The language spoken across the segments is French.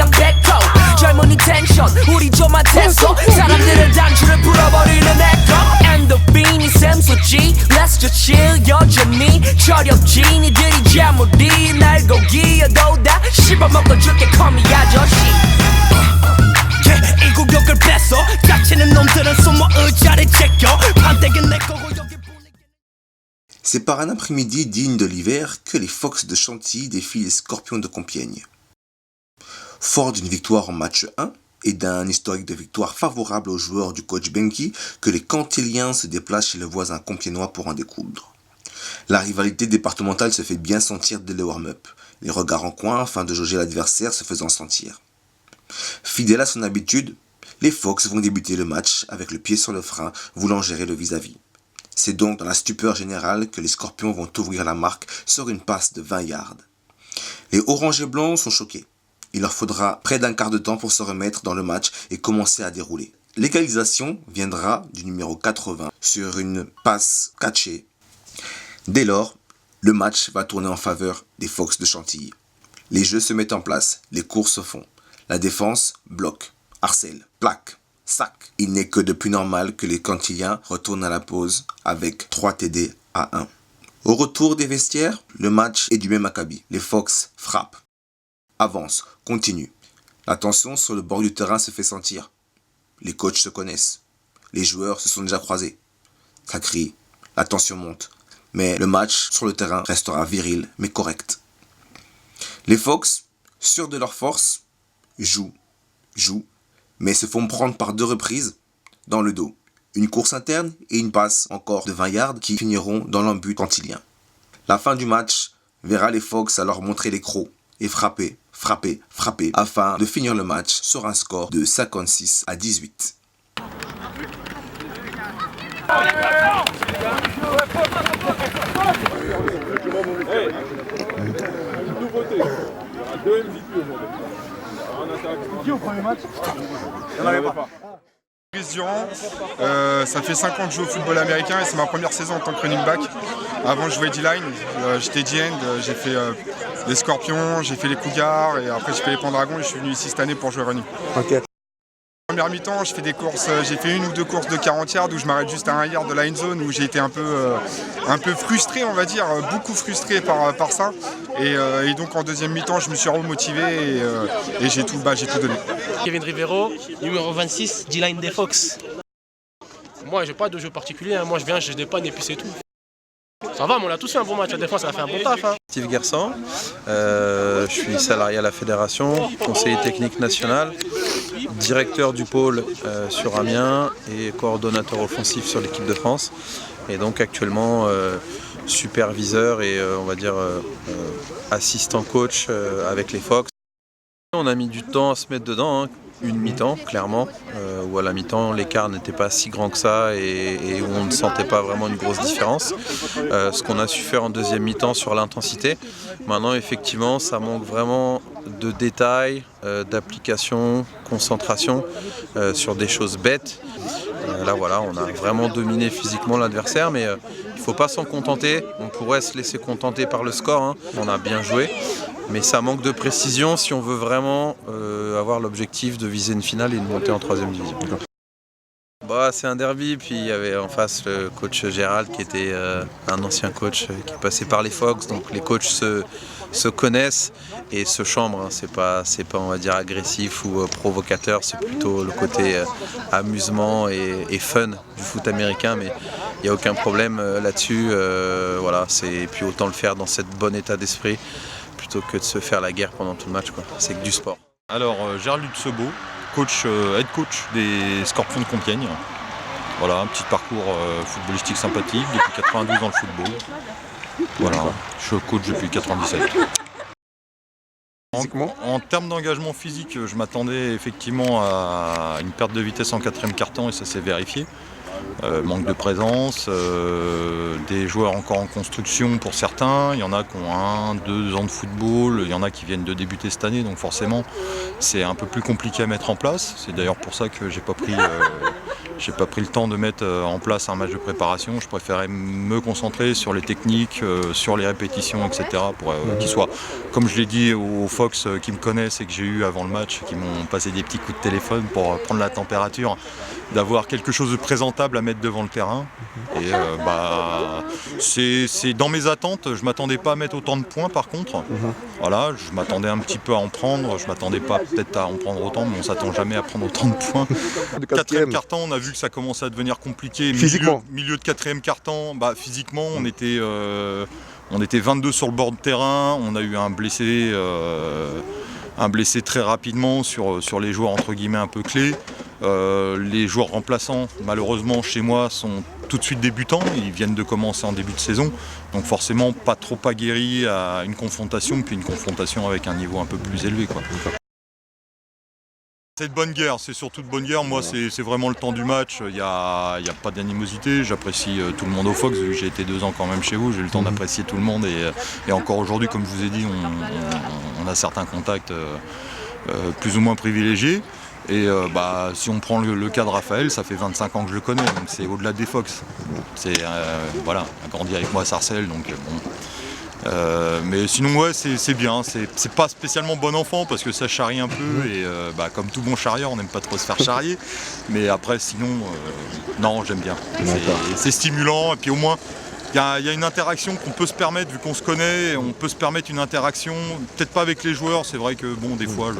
그냥 뱉어 젊은이 텐션 우리 좀 핫했어 사람들은 단추를 풀어버리는 에코 엔도핀이 샘솟지 Let's just chill 여전히 철없지 니들이 재물이 날 고기여도 다 씹어먹어줄게 call me 아저씨 이 구역을 뺐어 닥치는 놈들은 숨어 의자를 제껴 판때기는 내 거고 여기 C'est par un après-midi digne de l'hiver que les Fox de Chantilly défient les Scorpions de Compiègne. Fort d'une victoire en match 1 et d'un historique de victoire favorable aux joueurs du coach Benki, que les Cantiliens se déplacent chez le voisin compiègnois pour en découdre. La rivalité départementale se fait bien sentir dès le warm-up, les regards en coin afin de jauger l'adversaire se faisant sentir. Fidèle à son habitude, les Fox vont débuter le match avec le pied sur le frein, voulant gérer le vis-à-vis. C'est donc dans la stupeur générale que les Scorpions vont ouvrir la marque sur une passe de 20 yards. Les oranges et blancs sont choqués. Il leur faudra près d'un quart de temps pour se remettre dans le match et commencer à dérouler. L'égalisation viendra du numéro 80 sur une passe catchée. Dès lors, le match va tourner en faveur des Fox de Chantilly. Les jeux se mettent en place, les courses se font. La défense bloque, harcèle, plaque, sac. Il n'est que de plus normal que les Cantiliens retournent à la pause avec 3 TD à 1. Au retour des vestiaires, le match est du même acabit. Les Fox frappent, avancent, continuent. La tension sur le bord du terrain se fait sentir. Les coachs se connaissent. Les joueurs se sont déjà croisés. Ça crie, la tension monte. Mais le match sur le terrain restera viril mais correct. Les Fox, sûrs de leur force, jouent, mais se font prendre par 2 reprises dans le dos. Une course interne et une passe encore de 20 yards qui finiront dans l'embut cantilien. La fin du match verra les Fox alors montrer les crocs et frapper, afin de finir le match sur un score de 56 à 18. Qui au premier match? Il n'y en avait pas. Brice Durand, ça fait 5 ans que je joue au football américain et c'est ma première saison en tant que running back. Avant je jouais D-line, j'étais D-end, j'ai fait les Scorpions, j'ai fait les Cougars et après j'ai fait les Pendragons et je suis venu ici cette année pour jouer running. Okay. Première mi-temps, je fais des courses, j'ai fait 1 ou 2 courses de 40 yards où je m'arrête juste à 1 yard de la end zone où j'ai été un peu frustré, on va dire, beaucoup frustré par ça. Et donc en deuxième mi-temps, je me suis remotivé et j'ai tout donné. Kevin Rivero, numéro 26, D-line des Fox. Moi, j'ai pas de jeu particulier, hein. Moi je viens, je dépanne et puis c'est tout. Ça va, mais on a tous fait un bon match, la défense a fait un bon taf. Hein. Steve Gersan, je suis salarié à la fédération, conseiller technique national, directeur du pôle sur Amiens et coordonnateur offensif sur l'équipe de France. Et donc actuellement superviseur et on va dire assistant coach avec les Fox. On a mis du temps à se mettre dedans, hein. Une mi-temps clairement, où à la mi-temps l'écart n'était pas si grand que ça et où on ne sentait pas vraiment une grosse différence. Ce qu'on a su faire en deuxième mi-temps sur l'intensité. Maintenant effectivement ça manque vraiment de détails, d'application, concentration sur des choses bêtes. Là voilà, on a vraiment dominé physiquement l'adversaire mais il ne faut pas s'en contenter. On pourrait se laisser contenter par le score, hein. On a bien joué. Mais ça manque de précision si on veut vraiment avoir l'objectif de viser une finale et de monter en 3e division. Bah, c'est un derby, puis il y avait en face le coach Gérald qui était un ancien coach qui est passé par les Fox, donc les coachs se connaissent et se chambrent, hein. C'est pas on va dire agressif ou provocateur, c'est plutôt le côté amusement et fun du foot américain, mais il n'y a aucun problème là-dessus, voilà, et puis autant le faire dans cet bon état d'esprit plutôt que de se faire la guerre pendant tout le match, quoi. C'est que du sport. Alors Gérald Lutzebo, head coach des Scorpions de Compiègne. Voilà, un petit parcours footballistique sympathique, depuis 92 dans le football. Voilà, je suis coach depuis 97. En termes d'engagement physique, je m'attendais effectivement à une perte de vitesse en 4e quart-temps et ça s'est vérifié. Manque de présence, des joueurs encore en construction pour certains, il y en a qui ont 1-2 ans de football, il y en a qui viennent de débuter cette année, donc forcément c'est un peu plus compliqué à mettre en place. C'est d'ailleurs pour ça que j'ai pas pris j'ai pas pris le temps de mettre en place un match de préparation. Je préférais me concentrer sur les techniques, sur les répétitions, etc. pour qu'ils soient, comme je l'ai dit aux Fox qui me connaissent et que j'ai eu avant le match, qui m'ont passé des petits coups de téléphone pour prendre la température, d'avoir quelque chose de présentable à mettre devant le terrain. Et c'est dans mes attentes. Je m'attendais pas à mettre autant de points par contre. Voilà, je m'attendais un petit peu à en prendre. Je m'attendais pas peut-être à en prendre autant, mais on s'attend jamais à prendre autant de points. Quatrième quart-temps, on a vu que ça commençait à devenir compliqué. Physiquement. Milieu de quatrième quart-temps, physiquement, on était 22 sur le bord de terrain. On a eu un blessé très rapidement sur les joueurs entre guillemets un peu clés. Les joueurs remplaçants, malheureusement chez moi, sont tout de suite débutants. Ils viennent de commencer en début de saison, donc forcément pas trop aguerris à une confrontation, puis une confrontation avec un niveau un peu plus élevé, quoi. C'est de bonne guerre, c'est surtout de bonne guerre. Moi, c'est vraiment le temps du match. Il n'y a pas d'animosité. J'apprécie tout le monde au Fox. Vu que j'ai été 2 ans quand même chez vous, j'ai eu le temps d'apprécier tout le monde. Et encore aujourd'hui, comme je vous ai dit, on a certains contacts plus ou moins privilégiés. Et si on prend le cas de Raphaël, ça fait 25 ans que je le connais, donc c'est au-delà des Fox. C'est voilà, il a grandi avec moi à Sarcelles, donc bon. Mais sinon ouais, c'est bien, c'est pas spécialement bon enfant parce que ça charrie un peu et comme tout bon charrieur, on n'aime pas trop se faire charrier. Mais après sinon, non, j'aime bien. C'est stimulant et puis au moins il y a une interaction qu'on peut se permettre vu qu'on se connaît, on peut se permettre une interaction, peut-être pas avec les joueurs, c'est vrai que bon des fois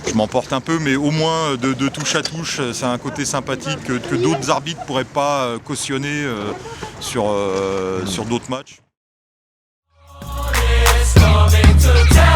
je m'emporte un peu, mais au moins de touche à touche, c'est un côté sympathique que d'autres arbitres pourraient pas cautionner sur d'autres matchs. Coming to town.